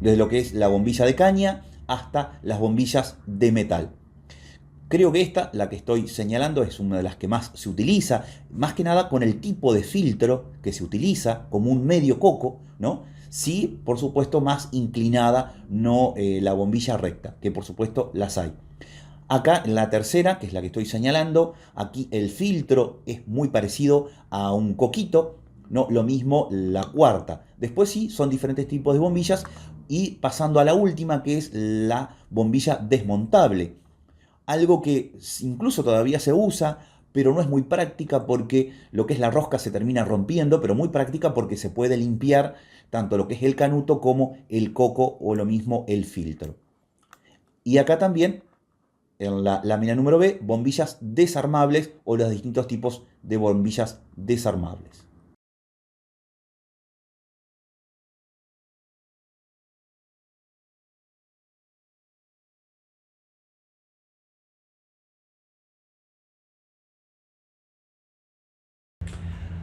desde lo que es la bombilla de caña hasta las bombillas de metal. Creo que esta, la que estoy señalando, es una de las que más se utiliza, más que nada con el tipo de filtro que se utiliza, como un medio coco, ¿no? Sí, por supuesto, más inclinada, no la bombilla recta, que por supuesto las hay. Acá en la tercera, que es la que estoy señalando, aquí el filtro es muy parecido a un coquito, no lo mismo la cuarta. Después sí, son diferentes tipos de bombillas y pasando a la última, que es la bombilla desmontable. Algo que incluso todavía se usa, pero no es muy práctica porque lo que es la rosca se termina rompiendo, pero muy práctica porque se puede limpiar tanto lo que es el canuto como el coco o lo mismo el filtro. Y acá también, en la lámina número B, bombillas desarmables o los distintos tipos de bombillas desarmables.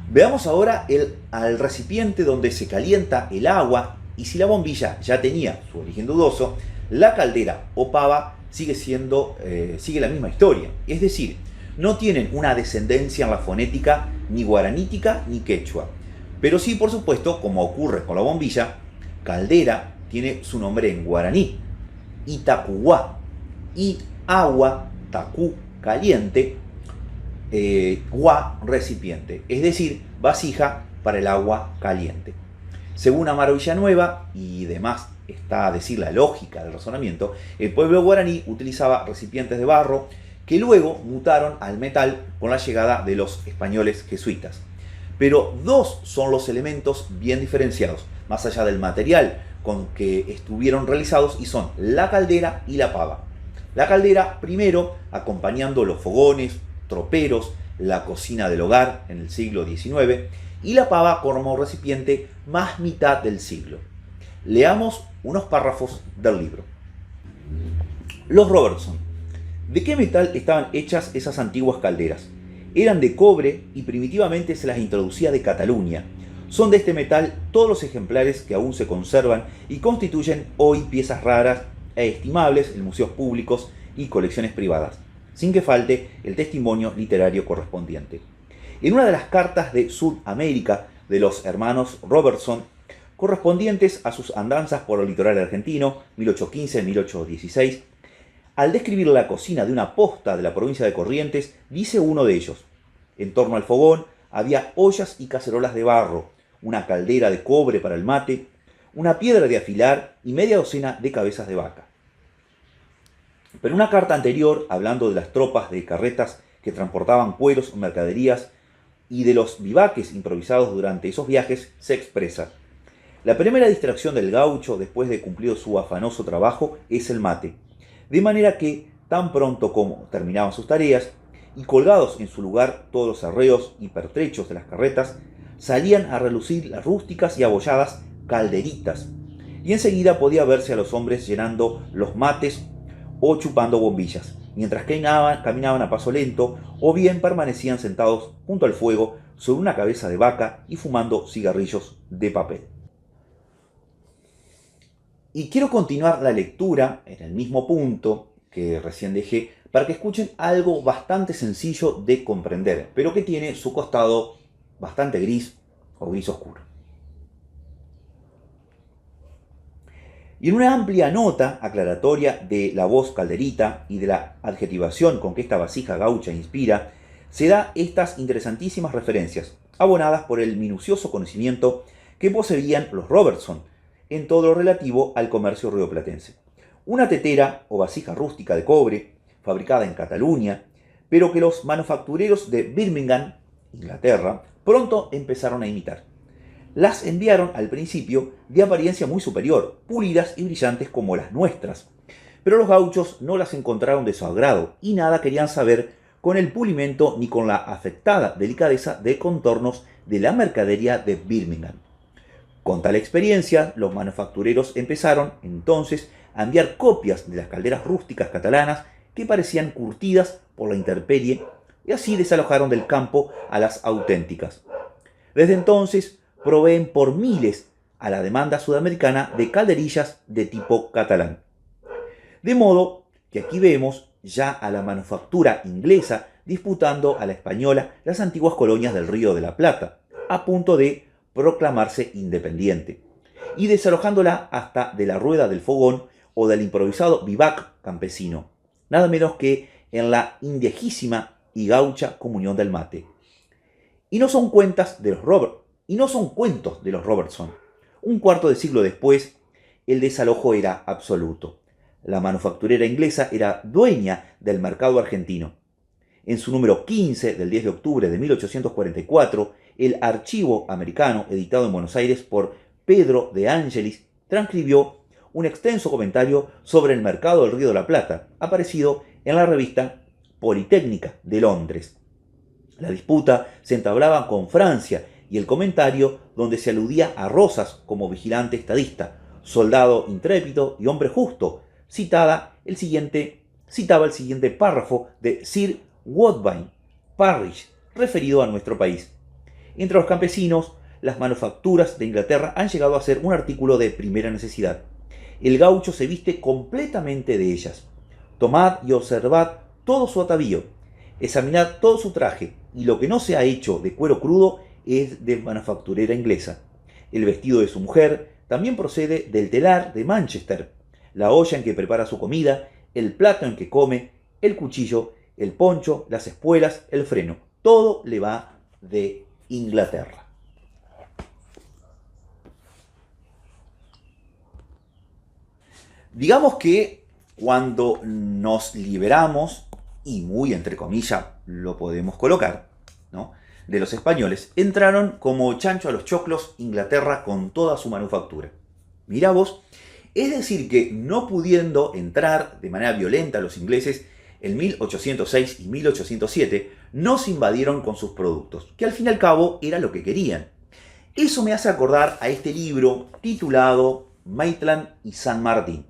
Veamos ahora al recipiente donde se calienta el agua y si la bombilla ya tenía su origen dudoso, la caldera o pava sigue la misma historia. Es decir, no tienen una descendencia en la fonética ni guaranítica ni quechua. Pero sí, por supuesto, como ocurre con la bombilla, caldera tiene su nombre en guaraní, Itacuá, y agua, tacú, caliente, gua, recipiente, es decir, vasija para el agua caliente. Según Amaro Villanueva, y demás está a decir la lógica del razonamiento, el pueblo guaraní utilizaba recipientes de barro que luego mutaron al metal con la llegada de los españoles jesuitas. Pero dos son los elementos bien diferenciados, más allá del material con que estuvieron realizados, y son la caldera y la pava. La caldera, primero, acompañando los fogones, troperos, la cocina del hogar en el siglo XIX, y la pava como recipiente más mitad del siglo. Leamos unos párrafos del libro. Los Robertson. ¿De qué metal estaban hechas esas antiguas calderas? Eran de cobre y primitivamente se las introducía de Cataluña. Son de este metal todos los ejemplares que aún se conservan y constituyen hoy piezas raras e estimables en museos públicos y colecciones privadas, sin que falte el testimonio literario correspondiente. En una de las cartas de Sudamérica de los hermanos Robertson, correspondientes a sus andanzas por el litoral argentino, 1815-1816, al describir la cocina de una posta de la provincia de Corrientes, dice uno de ellos: en torno al fogón había ollas y cacerolas de barro, una caldera de cobre para el mate, una piedra de afilar y media docena de cabezas de vaca. Pero una carta anterior, hablando de las tropas de carretas que transportaban cueros o mercaderías y de los vivaques improvisados durante esos viajes, se expresa: la primera distracción del gaucho después de cumplido su afanoso trabajo es el mate, de manera que, tan pronto como terminaban sus tareas, y colgados en su lugar todos los arreos y pertrechos de las carretas, salían a relucir las rústicas y abolladas calderitas, y enseguida podía verse a los hombres llenando los mates o chupando bombillas, mientras caminaban a paso lento o bien permanecían sentados junto al fuego sobre una cabeza de vaca y fumando cigarrillos de papel. Y quiero continuar la lectura en el mismo punto que recién dejé para que escuchen algo bastante sencillo de comprender, pero que tiene su costado bastante gris o gris oscuro. Y en una amplia nota aclaratoria de la voz calderita y de la adjetivación con que esta vasija gaucha inspira, se da estas interesantísimas referencias, abonadas por el minucioso conocimiento que poseían los Robertson en todo lo relativo al comercio rioplatense. Una tetera o vasija rústica de cobre, fabricada en Cataluña, pero que los manufactureros de Birmingham, Inglaterra, pronto empezaron a imitar. Las enviaron al principio de apariencia muy superior, pulidas y brillantes como las nuestras, pero los gauchos no las encontraron de su agrado y nada querían saber con el pulimento ni con la afectada delicadeza de contornos de la mercadería de Birmingham. Con tal experiencia, los manufactureros empezaron entonces a enviar copias de las calderas rústicas catalanas que parecían curtidas por la intemperie, y así desalojaron del campo a las auténticas. Desde entonces proveen por miles a la demanda sudamericana de calderillas de tipo catalán. De modo que aquí vemos ya a la manufactura inglesa disputando a la española las antiguas colonias del Río de la Plata, a punto de proclamarse independiente, y desalojándola hasta de la rueda del fogón o del improvisado vivac campesino. nada menos que en la indiejísima y gaucha comunión del mate. Y no son cuentos de los Robertson. Un cuarto de siglo después, el desalojo era absoluto. La manufacturera inglesa era dueña del mercado argentino. En su número 15 del 10 de octubre de 1844, el Archivo Americano, editado en Buenos Aires por Pedro de Angelis, transcribió un extenso comentario sobre el mercado del Río de la Plata, aparecido en la revista Politécnica de Londres. La disputa se entablaba con Francia y el comentario, donde se aludía a Rosas como vigilante estadista, soldado intrépido y hombre justo, citaba el siguiente párrafo de Sir Woodbine Parrish, referido a nuestro país. Entre los campesinos, las manufacturas de Inglaterra han llegado a ser un artículo de primera necesidad. El gaucho se viste completamente de ellas. Tomad y observad todo su atavío, examinad todo su traje, y lo que no se ha hecho de cuero crudo es de manufacturera inglesa. El vestido de su mujer también procede del telar de Manchester, la olla en que prepara su comida, el plato en que come, el cuchillo, el poncho, las espuelas, el freno. Todo le va de Inglaterra. Digamos que cuando nos liberamos, y muy entre comillas lo podemos colocar, ¿no?, de los españoles, entraron como chancho a los choclos Inglaterra con toda su manufactura. Mirá vos, es decir que no pudiendo entrar de manera violenta los ingleses, en 1806 y 1807 nos invadieron con sus productos, que al fin y al cabo era lo que querían. Eso me hace acordar a este libro titulado Maitland y San Martín,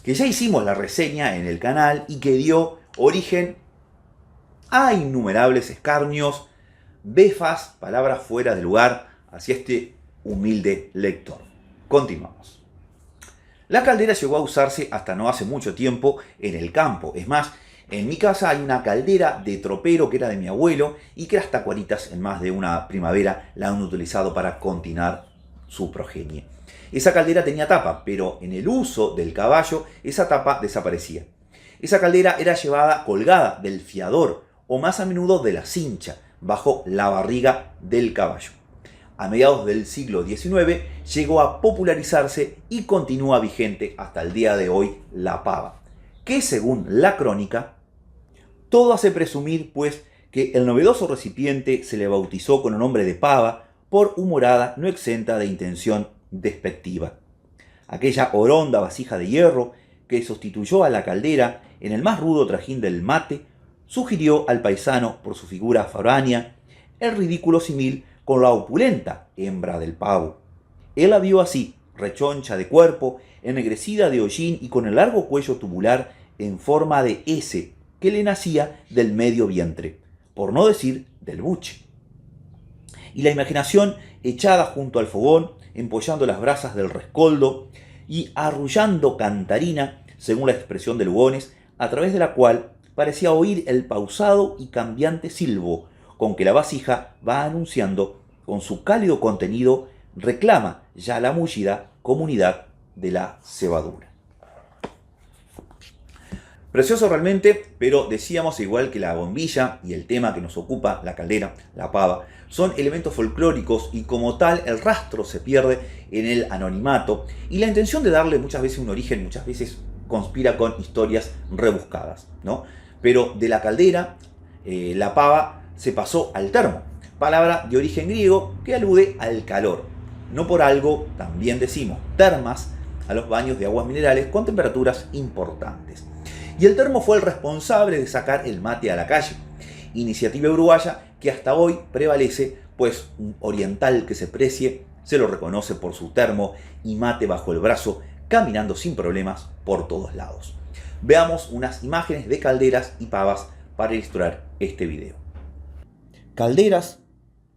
que ya hicimos la reseña en el canal y que dio origen a innumerables escarnios, befas, palabras fuera de lugar hacia este humilde lector. Continuamos. La caldera llegó a usarse hasta no hace mucho tiempo en el campo. Es más, en mi casa hay una caldera de tropero que era de mi abuelo y que las tacuaritas en más de una primavera la han utilizado para continuar su progenie. Esa caldera tenía tapa, pero en el uso del caballo esa tapa desaparecía. Esa caldera era llevada colgada del fiador o más a menudo de la cincha, bajo la barriga del caballo. A mediados del siglo XIX llegó a popularizarse y continúa vigente hasta el día de hoy la pava, que según la crónica, todo hace presumir pues que el novedoso recipiente se le bautizó con el nombre de pava por humorada no exenta de intención despectiva. Aquella oronda vasija de hierro que sustituyó a la caldera en el más rudo trajín del mate, sugirió al paisano, por su figura foránea, el ridículo símil con la opulenta hembra del pavo. Él la vio así, rechoncha de cuerpo, ennegrecida de hollín y con el largo cuello tubular en forma de S que le nacía del medio vientre, por no decir del buche. Y la imaginación, echada junto al fogón, empollando las brasas del rescoldo y arrullando cantarina, según la expresión de Lugones, a través de la cual parecía oír el pausado y cambiante silbo con que la vasija va anunciando con su cálido contenido, reclama ya la mullida comunidad de la cebadura. Precioso realmente, pero decíamos igual que la bombilla y el tema que nos ocupa, la caldera, la pava, son elementos folclóricos y como tal el rastro se pierde en el anonimato y la intención de darle muchas veces un origen, muchas veces conspira con historias rebuscadas, ¿no? Pero de la caldera, la pava se pasó al termo, palabra de origen griego que alude al calor. No por algo también decimos termas a los baños de aguas minerales con temperaturas importantes. Y el termo fue el responsable de sacar el mate a la calle, iniciativa uruguaya que hasta hoy prevalece, pues un oriental que se precie se lo reconoce por su termo y mate bajo el brazo, caminando sin problemas por todos lados. Veamos unas imágenes de calderas y pavas para ilustrar este video. Calderas,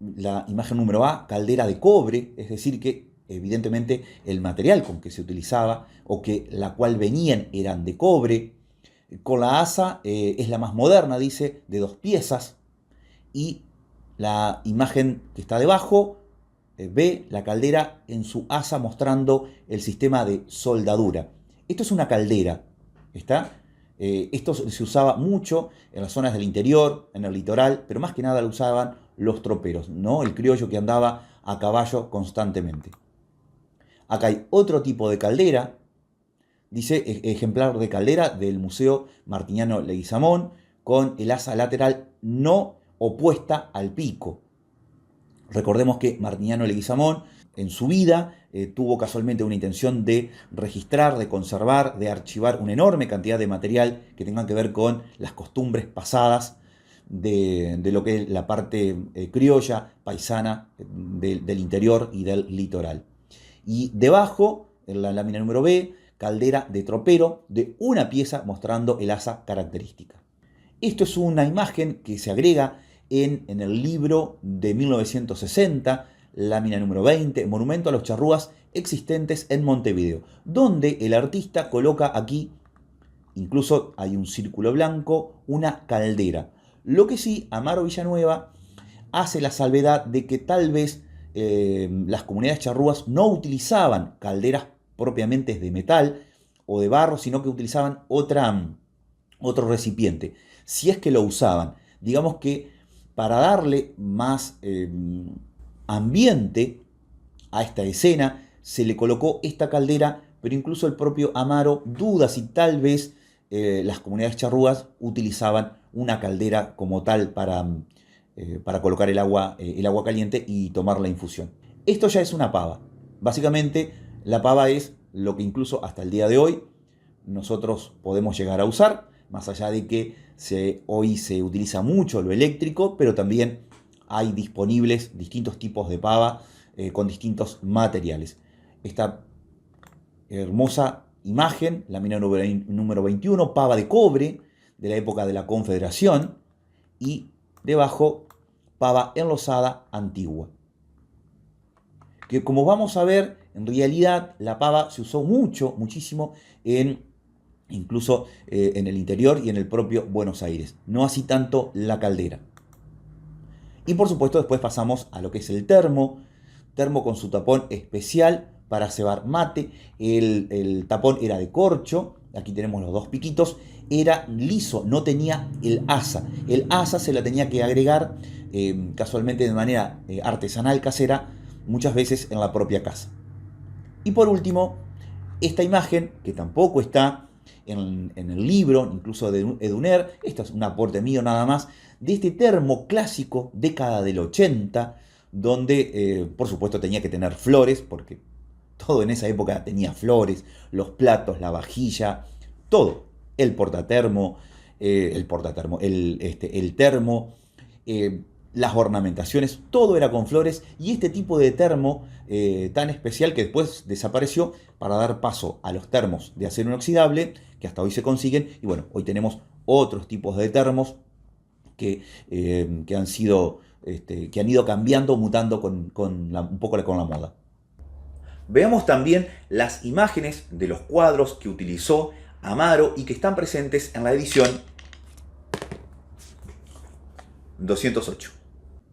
la imagen número A, caldera de cobre, es decir que evidentemente el material con que se utilizaba o que la cual venían eran de cobre. Con la asa es la más moderna, dice, de 2 piezas. Y la imagen que está debajo ve la caldera en su asa mostrando el sistema de soldadura. Esto es una caldera, ¿está? Esto se usaba mucho en las zonas del interior, en el litoral, pero más que nada lo usaban los troperos, ¿no? El criollo que andaba a caballo constantemente. Acá hay otro tipo de caldera, dice ejemplar de caldera del Museo Martiniano Leguizamón, con el asa lateral no opuesta al pico. Recordemos que Martiniano Leguizamón en su vida tuvo casualmente una intención de registrar, de conservar, de archivar una enorme cantidad de material que tenga que ver con las costumbres pasadas de lo que es la parte criolla, paisana del interior y del litoral. Y debajo, en la lámina número B, caldera de tropero de una pieza mostrando el asa característica. Esto es una imagen que se agrega en el libro de 1960, lámina número 20, Monumento a los charrúas existentes en Montevideo, donde el artista coloca aquí, incluso hay un círculo blanco, una caldera. Lo que sí, Amaro Villanueva hace la salvedad de que tal vez las comunidades charrúas no utilizaban calderas propiamente de metal o de barro, sino que utilizaban otro recipiente. Si es que lo usaban, digamos que para darle más ambiente a esta escena, se le colocó esta caldera, pero incluso el propio Amaro duda si tal vez las comunidades charrúas utilizaban una caldera como tal para colocar el agua caliente y tomar la infusión. Esto ya es una pava. Básicamente, la pava es lo que incluso hasta el día de hoy nosotros podemos llegar a usar, más allá de que hoy se utiliza mucho lo eléctrico, pero también hay disponibles distintos tipos de pava con distintos materiales. Esta hermosa imagen, la mina número 21, pava de cobre de la época de la Confederación, y debajo pava enlosada antigua. Que como vamos a ver, en realidad la pava se usó muchísimo incluso en el interior y en el propio Buenos Aires. No así tanto la caldera. Y por supuesto después pasamos a lo que es el termo con su tapón especial para cebar mate. El tapón era de corcho, aquí tenemos los dos piquitos, era liso, no tenía el asa. El asa se la tenía que agregar casualmente de manera artesanal, casera, muchas veces en la propia casa. Y por último, esta imagen, que tampoco está en el libro, incluso de Eduner, esto es un aporte mío nada más, de este termo clásico, década del 80, donde por supuesto tenía que tener flores, porque todo en esa época tenía flores, los platos, la vajilla, todo, el portatermo, el termo, las ornamentaciones, todo era con flores, y este tipo de termo tan especial que después desapareció para dar paso a los termos de acero inoxidable que hasta hoy se consiguen, y bueno, hoy tenemos otros tipos de termos que han ido cambiando, mutando un poco con la moda. Veamos también las imágenes de los cuadros que utilizó Amaro y que están presentes en la edición 208.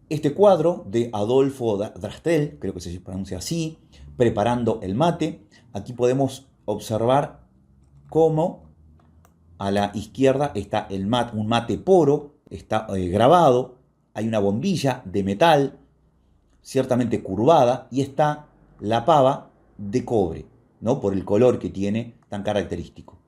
Este cuadro de Adolfo Drastel, creo que se pronuncia así, Preparando el mate, aquí podemos observar cómo a la izquierda está un mate poro, está grabado, hay una bombilla de metal, ciertamente curvada, y está la pava de cobre, ¿no? Por el color que tiene tan característico.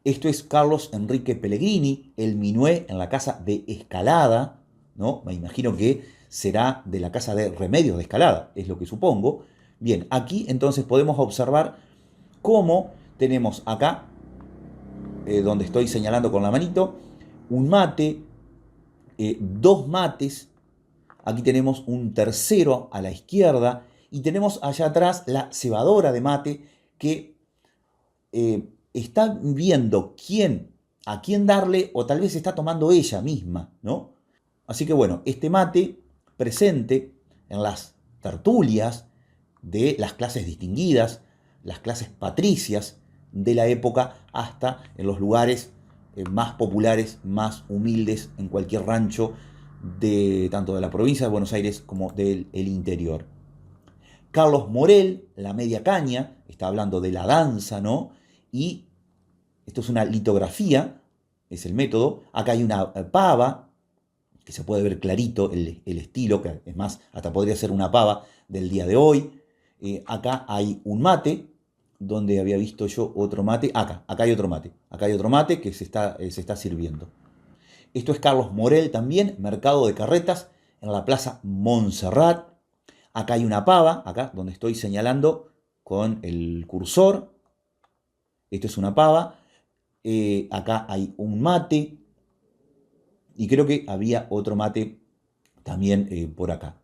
Esto es Carlos Enrique Pellegrini, el minué en la casa de Escalada, ¿no? Me imagino que será de la casa de Remedios de Escalada, es lo que supongo. Bien, aquí entonces podemos observar cómo tenemos acá, donde estoy señalando con la manito, un mate, dos mates, aquí tenemos un tercero a la izquierda, y tenemos allá atrás la cebadora de mate que está viendo a quién darle, o tal vez está tomando ella misma, ¿no? Así que bueno, este mate presente en las tertulias de las clases distinguidas, las clases patricias de la época, hasta en los lugares más populares, más humildes, en cualquier rancho tanto de la provincia de Buenos Aires como del interior. Carlos Morel, la media caña, está hablando de la danza, ¿no? Y esto es una litografía es el método. Acá hay una pava, que se puede ver clarito el estilo, que es más, hasta podría ser una pava del día de hoy. Acá hay un mate, donde había visto yo otro mate. Acá hay otro mate. Acá hay otro mate que se está sirviendo. Esto es Carlos Morel también, Mercado de Carretas, en la Plaza Montserrat. Acá hay una pava, acá donde estoy señalando con el cursor. Esto es una pava. Acá hay un mate. Y creo que había otro mate también por acá.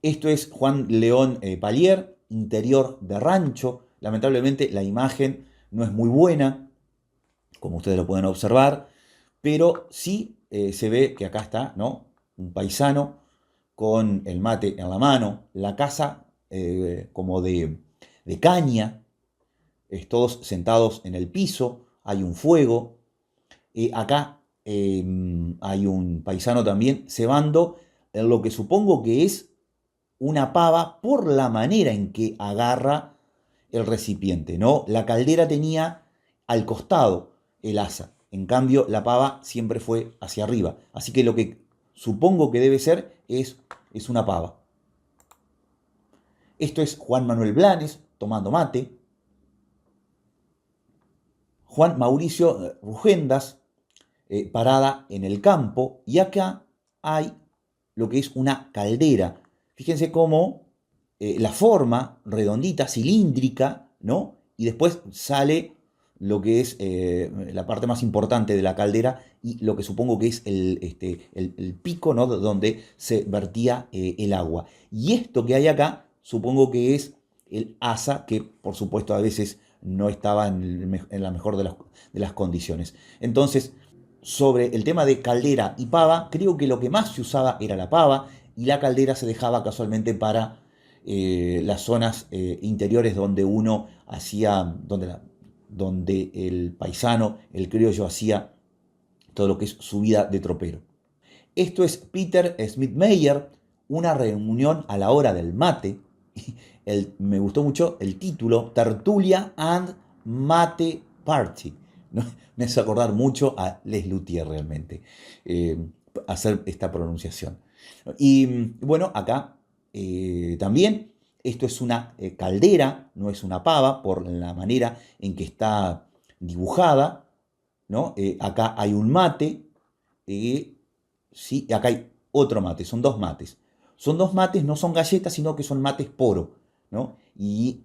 Esto es Juan León Palier, interior de rancho. Lamentablemente la imagen no es muy buena, como ustedes lo pueden observar, pero sí se ve que acá está, ¿no? Un paisano con el mate en la mano, la casa como de caña, todos sentados en el piso, hay un fuego. Acá hay un paisano también cebando en lo que supongo que es una pava por la manera en que agarra el recipiente, ¿no? La caldera tenía al costado el asa, en cambio la pava siempre fue hacia arriba, así que lo que supongo que debe ser es una pava. Esto es Juan Manuel Blanes tomando mate. Juan Mauricio Rugendas, parada en el campo, y acá hay lo que es una caldera. Fíjense cómo la forma redondita, cilíndrica, ¿no? Y después sale lo que es la parte más importante de la caldera y lo que supongo que es el pico, ¿no? Donde se vertía el agua. Y esto que hay acá, supongo que es el asa, que por supuesto a veces no estaba en la mejor de las condiciones. Entonces, sobre el tema de caldera y pava, creo que lo que más se usaba era la pava y la caldera se dejaba casualmente para las zonas interiores donde uno hacía, donde el paisano, el criollo, hacía todo lo que es su vida de tropero. Esto es Peter Smith-Meyer, una reunión a la hora del mate. Me gustó mucho el título, Tertulia and Mate Party. ¿No? Me hace acordar mucho a Les Luthier realmente, hacer esta pronunciación. Y bueno, acá también esto es una caldera, no es una pava, por la manera en que está dibujada, ¿no? Acá hay un mate, sí, acá hay otro mate, son dos mates. Son dos mates, no son galletas, sino que son mates poro, ¿no? Y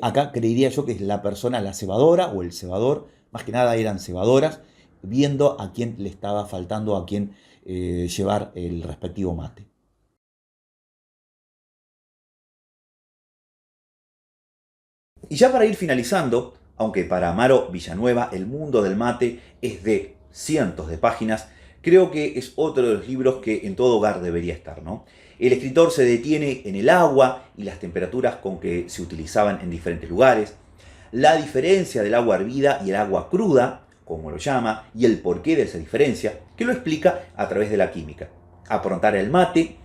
acá creería yo que es la persona, la cebadora o el cebador, más que nada eran cebadoras, viendo a quién le estaba faltando, a quién llevar el respectivo mate. Y ya para ir finalizando, aunque para Amaro Villanueva el mundo del mate es de cientos de páginas, creo que es otro de los libros que en todo hogar debería estar, ¿no? El escritor se detiene en el agua y las temperaturas con que se utilizaban en diferentes lugares, la diferencia del agua hervida y el agua cruda, como lo llama, y el porqué de esa diferencia, que lo explica a través de la química. Aprontar el mate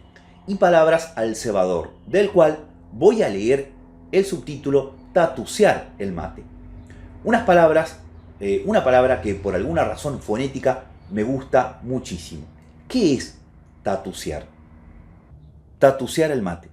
y palabras al cebador, del cual voy a leer el subtítulo Tatucear el mate. Una palabra que por alguna razón fonética me gusta muchísimo. ¿Qué es tatucear? Tatucear el mate.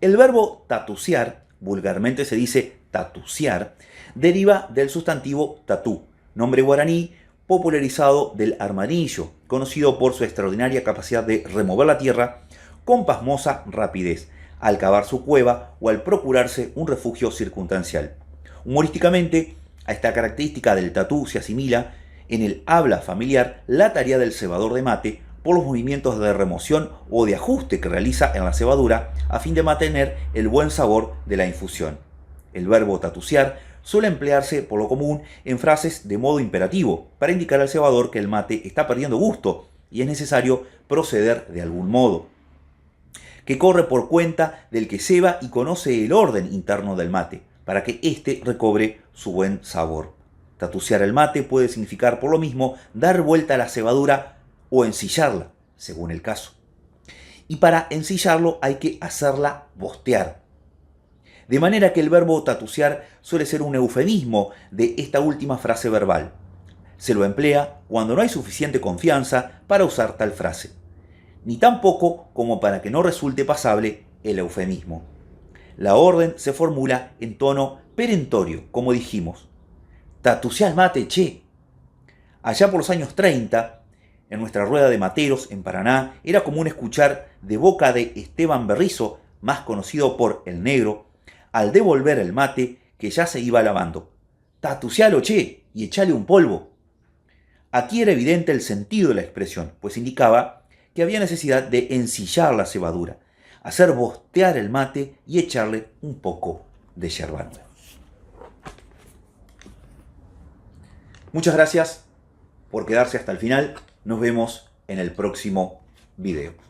El verbo tatucear, vulgarmente se dice tatucear, deriva del sustantivo tatú, nombre guaraní popularizado del armadillo, conocido por su extraordinaria capacidad de remover la tierra con pasmosa rapidez, al cavar su cueva o al procurarse un refugio circunstancial. Humorísticamente, a esta característica del tatú se asimila, en el habla familiar, la tarea del cebador de mate por los movimientos de remoción o de ajuste que realiza en la cebadura a fin de mantener el buen sabor de la infusión. El verbo tatucear suele emplearse por lo común en frases de modo imperativo para indicar al cebador que el mate está perdiendo gusto y es necesario proceder de algún modo, que corre por cuenta del que ceba y conoce el orden interno del mate, para que éste recobre su buen sabor. Tatucear el mate puede significar por lo mismo dar vuelta a la cebadura o ensillarla, según el caso. Y para ensillarlo hay que hacerla bostear. De manera que el verbo tatucear suele ser un eufemismo de esta última frase verbal. Se lo emplea cuando no hay suficiente confianza para usar tal frase, ni tampoco como para que no resulte pasable el eufemismo. La orden se formula en tono perentorio, como dijimos. Tatuciá el mate, che. Allá por los años 30, en nuestra rueda de materos en Paraná, era común escuchar de boca de Esteban Berrizo, más conocido por El Negro, al devolver el mate que ya se iba lavando. Tatucialo, che, y echale un polvo. Aquí era evidente el sentido de la expresión, pues indicaba que había necesidad de ensillar la cebadura, hacer bostear el mate y echarle un poco de yerba nueva. Muchas gracias por quedarse hasta el final. Nos vemos en el próximo video.